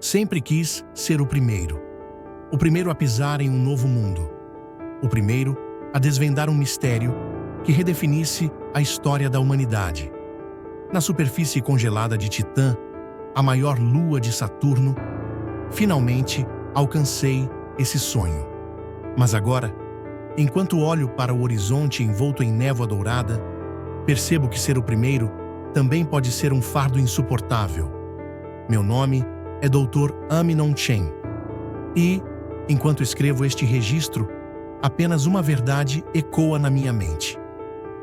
Sempre quis ser o primeiro. O primeiro a pisar em um novo mundo. O primeiro a desvendar um mistério que redefinisse a história da humanidade. Na superfície congelada de Titã, a maior lua de Saturno, finalmente alcancei esse sonho. Mas agora, enquanto olho para o horizonte envolto em névoa dourada, percebo que ser o primeiro também pode ser um fardo insuportável. Meu nome é Dr. Aminon Chen. E, enquanto escrevo este registro, apenas uma verdade ecoa na minha mente.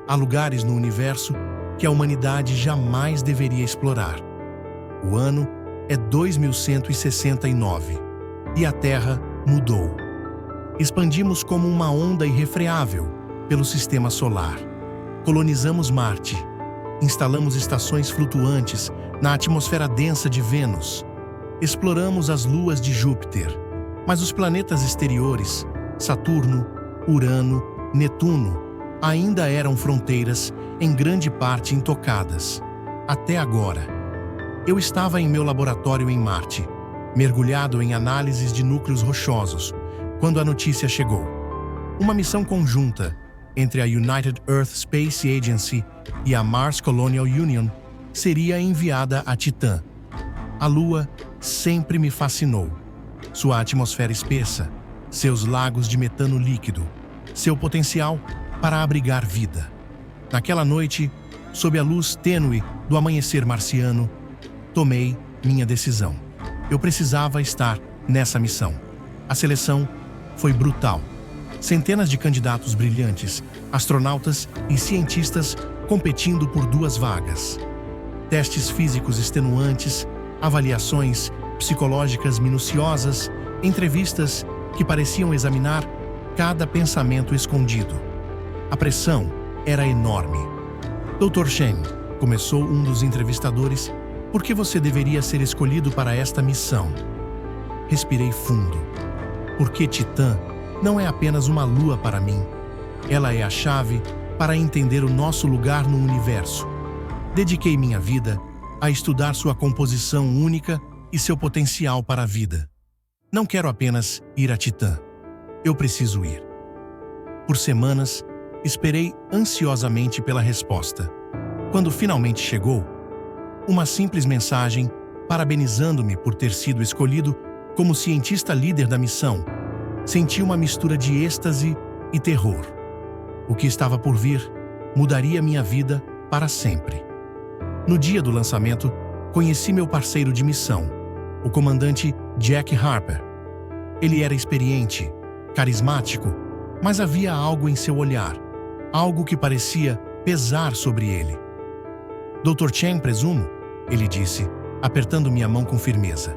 Há lugares no universo que a humanidade jamais deveria explorar. O ano é 2169 e a Terra mudou. Expandimos como uma onda irrefreável pelo sistema solar. Colonizamos Marte. Instalamos estações flutuantes na atmosfera densa de Vênus. Exploramos as luas de Júpiter. Mas os planetas exteriores, Saturno, Urano, Netuno, ainda eram fronteiras em grande parte intocadas. Até agora. Eu estava em meu laboratório em Marte, mergulhado em análises de núcleos rochosos, quando a notícia chegou. Uma missão conjunta entre a United Earth Space Agency e a Mars Colonial Union seria enviada a Titã. A Lua sempre me fascinou. Sua atmosfera espessa, seus lagos de metano líquido, seu potencial para abrigar vida. Naquela noite, sob a luz tênue do amanhecer marciano, tomei minha decisão. Eu precisava estar nessa missão. A seleção foi brutal. Centenas de candidatos brilhantes, astronautas e cientistas competindo por 2 vagas. Testes físicos extenuantes, avaliações psicológicas minuciosas, entrevistas que pareciam examinar cada pensamento escondido. A pressão era enorme. Dr. Chen, começou um dos entrevistadores, por que você deveria ser escolhido para esta missão? Respirei fundo. Porque Titã não é apenas uma lua para mim. Ela é a chave para entender o nosso lugar no universo. Dediquei minha vida a estudar sua composição única e seu potencial para a vida. Não quero apenas ir a Titã. Eu preciso ir. Por semanas, esperei ansiosamente pela resposta. Quando finalmente chegou, uma simples mensagem parabenizando-me por ter sido escolhido como cientista líder da missão, senti uma mistura de êxtase e terror. O que estava por vir mudaria minha vida para sempre. No dia do lançamento, conheci meu parceiro de missão, o comandante Jack Harper. Ele era experiente, carismático, mas havia algo em seu olhar, algo que parecia pesar sobre ele. Dr. Chen, presumo? Ele disse, apertando minha mão com firmeza.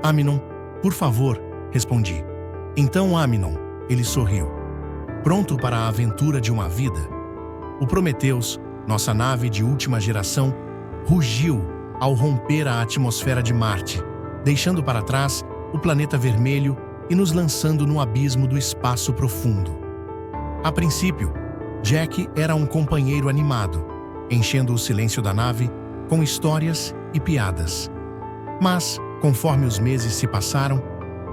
Aminon, por favor, respondi. Então, Aminon, ele sorriu. Pronto para a aventura de uma vida? O Prometheus, nossa nave de última geração, rugiu ao romper a atmosfera de Marte, deixando para trás o planeta vermelho e nos lançando no abismo do espaço profundo. A princípio, Jack era um companheiro animado, enchendo o silêncio da nave com histórias e piadas. Mas, conforme os meses se passaram,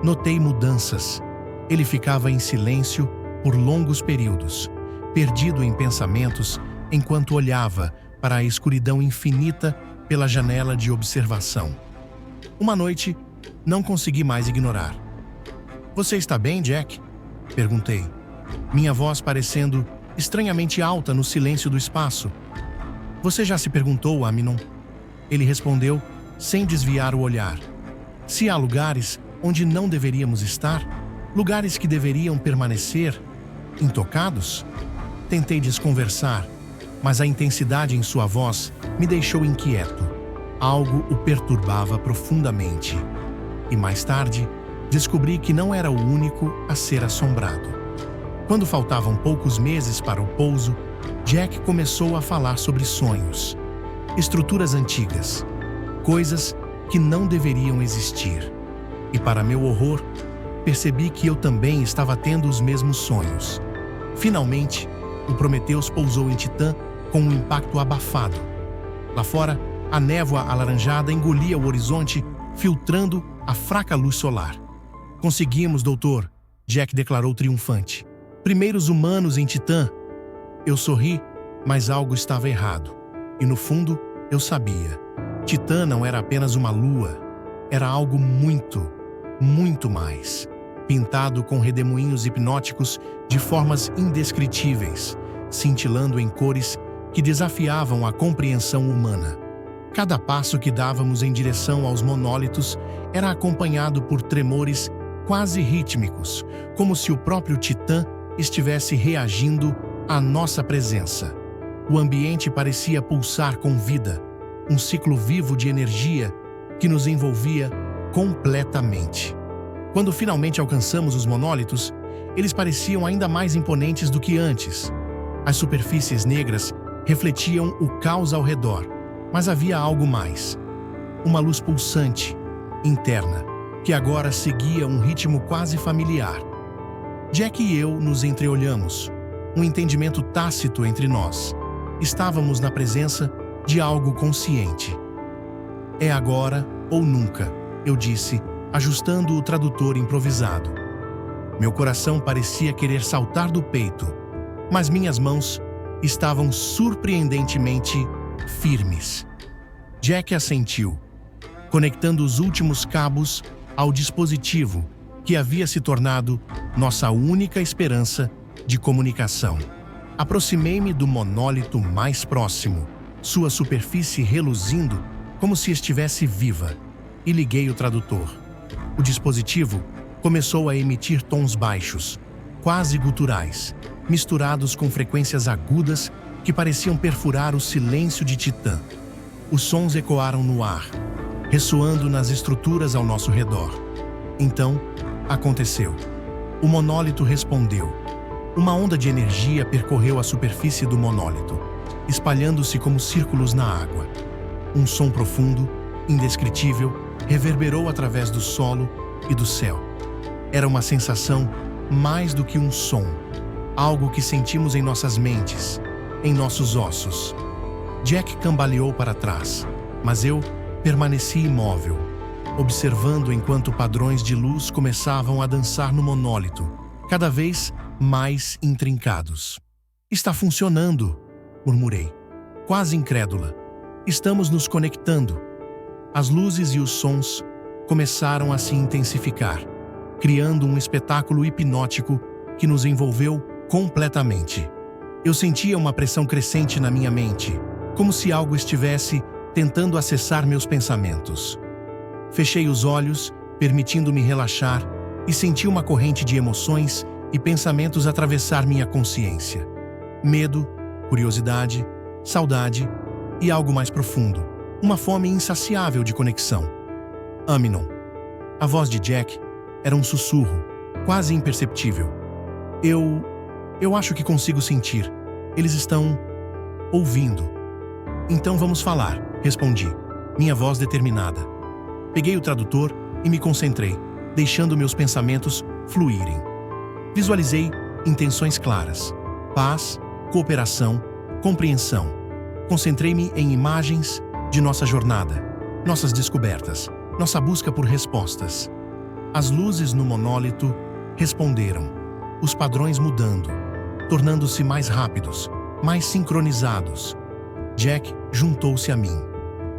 notei mudanças. Ele ficava em silêncio por longos períodos, perdido em pensamentos enquanto olhava para a escuridão infinita pela janela de observação. Uma noite, não consegui mais ignorar. Você está bem, Jack? Perguntei, minha voz parecendo estranhamente alta no silêncio do espaço. Você já se perguntou, Aminon? Ele respondeu, sem desviar o olhar. Se há lugares onde não deveríamos estar, lugares que deveriam permanecer intocados? Tentei desconversar, mas a intensidade em sua voz me deixou inquieto. Algo o perturbava profundamente. E mais tarde, descobri que não era o único a ser assombrado. Quando faltavam poucos meses para o pouso, Jack começou a falar sobre sonhos, estruturas antigas, coisas que não deveriam existir. E para meu horror, percebi que eu também estava tendo os mesmos sonhos. Finalmente, o Prometheus pousou em Titã com um impacto abafado. Lá fora, a névoa alaranjada engolia o horizonte, filtrando a fraca luz solar. Conseguimos, doutor, Jack declarou triunfante. Primeiros humanos em Titã. Eu sorri, mas algo estava errado. E no fundo, eu sabia. Titã não era apenas uma lua. Era algo muito, muito mais. Pintado com redemoinhos hipnóticos de formas indescritíveis, cintilando em cores que desafiavam a compreensão humana. Cada passo que dávamos em direção aos monólitos era acompanhado por tremores quase rítmicos, como se o próprio Titã estivesse reagindo à nossa presença. O ambiente parecia pulsar com vida, um ciclo vivo de energia que nos envolvia completamente. Quando finalmente alcançamos os monólitos, eles pareciam ainda mais imponentes do que antes. As superfícies negras refletiam o caos ao redor, mas havia algo mais. Uma luz pulsante, interna, que agora seguia um ritmo quase familiar. Jack e eu nos entreolhamos, um entendimento tácito entre nós. Estávamos na presença de algo consciente. É agora ou nunca, eu disse, ajustando o tradutor improvisado. Meu coração parecia querer saltar do peito, mas minhas mãos estavam surpreendentemente firmes. Jack assentiu, conectando os últimos cabos ao dispositivo que havia se tornado nossa única esperança de comunicação. Aproximei-me do monólito mais próximo, sua superfície reluzindo como se estivesse viva, e liguei o tradutor. O dispositivo começou a emitir tons baixos, quase guturais, misturados com frequências agudas que pareciam perfurar o silêncio de Titã. Os sons ecoaram no ar, ressoando nas estruturas ao nosso redor. Então, aconteceu. O monólito respondeu. Uma onda de energia percorreu a superfície do monólito, espalhando-se como círculos na água. Um som profundo, indescritível, reverberou através do solo e do céu. Era uma sensação mais do que um som, algo que sentimos em nossas mentes, em nossos ossos. Jack cambaleou para trás, mas eu permaneci imóvel, observando enquanto padrões de luz começavam a dançar no monólito, cada vez mais intrincados. Está funcionando, murmurei, quase incrédula. Estamos nos conectando. As luzes e os sons começaram a se intensificar, criando um espetáculo hipnótico que nos envolveu completamente. Eu sentia uma pressão crescente na minha mente, como se algo estivesse tentando acessar meus pensamentos. Fechei os olhos, permitindo-me relaxar, e senti uma corrente de emoções e pensamentos atravessar minha consciência. Medo, curiosidade, saudade e algo mais profundo, uma fome insaciável de conexão. Aminon. A voz de Jack era um sussurro, quase imperceptível. Eu acho que consigo sentir. Eles estão ouvindo. Então vamos falar, respondi, minha voz determinada. Peguei o tradutor e me concentrei, deixando meus pensamentos fluírem. Visualizei intenções claras, paz, cooperação, compreensão. Concentrei-me em imagens de nossa jornada, nossas descobertas, nossa busca por respostas. As luzes no monólito responderam, os padrões mudando, tornando-se mais rápidos, mais sincronizados. Jack juntou-se a mim,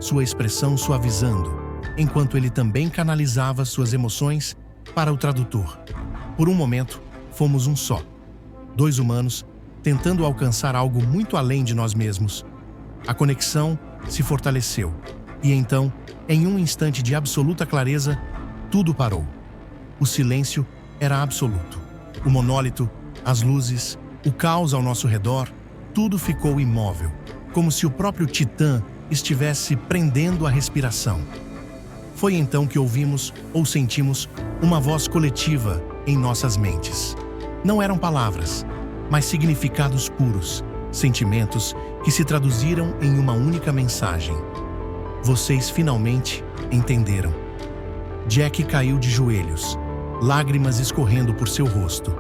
sua expressão suavizando, enquanto ele também canalizava suas emoções para o tradutor. Por um momento, fomos um só. Dois humanos tentando alcançar algo muito além de nós mesmos. A conexão se fortaleceu, e então, em um instante de absoluta clareza, tudo parou. O silêncio era absoluto. O monólito, as luzes, o caos ao nosso redor, tudo ficou imóvel, como se o próprio Titã estivesse prendendo a respiração. Foi então que ouvimos ou sentimos uma voz coletiva em nossas mentes. Não eram palavras, mas significados puros, sentimentos que se traduziram em uma única mensagem. Vocês finalmente entenderam. Jack caiu de joelhos, lágrimas escorrendo por seu rosto.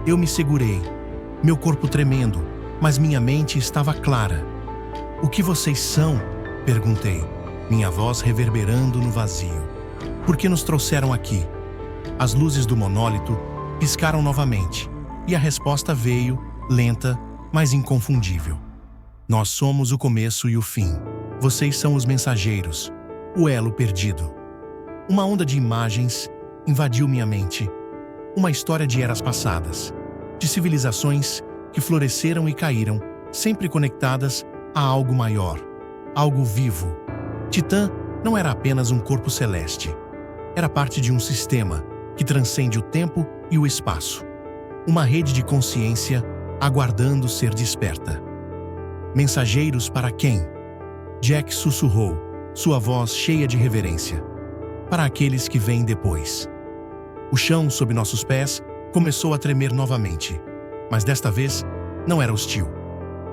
Eu me segurei, meu corpo tremendo, mas minha mente estava clara. O que vocês são? Perguntei, minha voz reverberando no vazio. Por que nos trouxeram aqui? As luzes do monólito piscaram novamente, e a resposta veio, lenta, mas inconfundível. Nós somos o começo e o fim. Vocês são os mensageiros, o elo perdido. Uma onda de imagens invadiu minha mente. Uma história de eras passadas, de civilizações que floresceram e caíram, sempre conectadas a algo maior, algo vivo. Titã não era apenas um corpo celeste. Era parte de um sistema que transcende o tempo e o espaço. Uma rede de consciência aguardando ser desperta. Mensageiros para quem? Jack sussurrou, sua voz cheia de reverência. Para aqueles que vêm depois. O chão sob nossos pés começou a tremer novamente, mas desta vez não era hostil.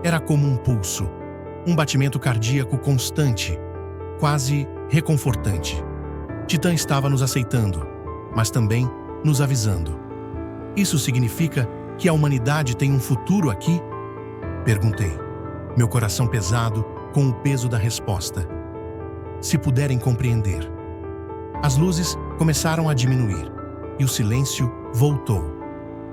Era como um pulso, um batimento cardíaco constante, quase reconfortante. Titã estava nos aceitando, mas também nos avisando. Isso significa que a humanidade tem um futuro aqui? Perguntei, meu coração pesado com o peso da resposta. Se puderem compreender. As luzes começaram a diminuir, e o silêncio voltou.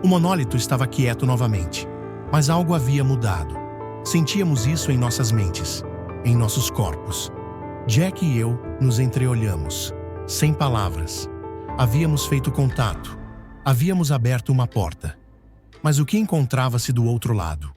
O monólito estava quieto novamente, mas algo havia mudado. Sentíamos isso em nossas mentes, em nossos corpos. Jack e eu nos entreolhamos, sem palavras. Havíamos feito contato. Havíamos aberto uma porta. Mas o que encontrava-se do outro lado?